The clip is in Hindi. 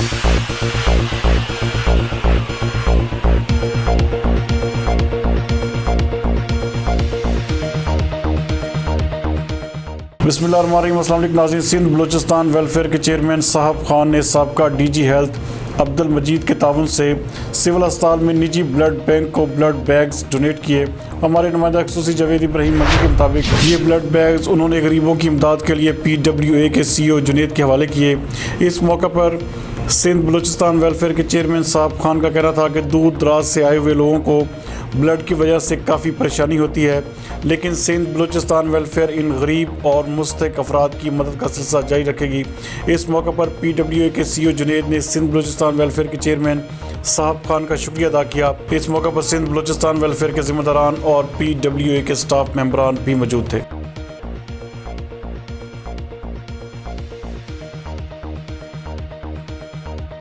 बिस्मिल्लाहिर्रहमानिर्रहीम। अस्सलाम वालेकुम नाज़रीन। सिंध बलूचिस्तान वेलफेयर के चेयरमैन साहब खान ने साबका डीजी हेल्थ अब्दुल मजीद के ताउन से सिविल अस्पताल में निजी ब्लड बैंक को ब्लड बैग्स डोनेट किए। हमारे नुमाइंदा ऐसोसी जावेद इब्राहिम मजी के मुताबिक ये ब्लड बैग्स उन्होंने गरीबों की इमदाद के लिए PWA के CEO जुनेद के हवाले किए। इस मौका पर सिंध बलूचिस्तान वेलफेयर के चेयरमैन साहब खान का कहना था कि दूर दराज से आए हुए लोगों को ब्लड की वजह से काफ़ी परेशानी होती है, लेकिन सिंध बलूचिस्तान वेलफेयर इन गरीब और मुस्तहिक अफराद की मदद का सिलसिला जारी रखेगी। इस मौका पर PWA के CEO जुनेद ने सिंध बलूचिस्तान वेलफेयर के चेयरमैन साहब खान का शुक्रिया अदा किया। इस मौका पर सिंध बलूचिस्तान वेलफेयर के जिम्मेदारान और PWA के स्टाफ मेंबरान भी मौजूद थे।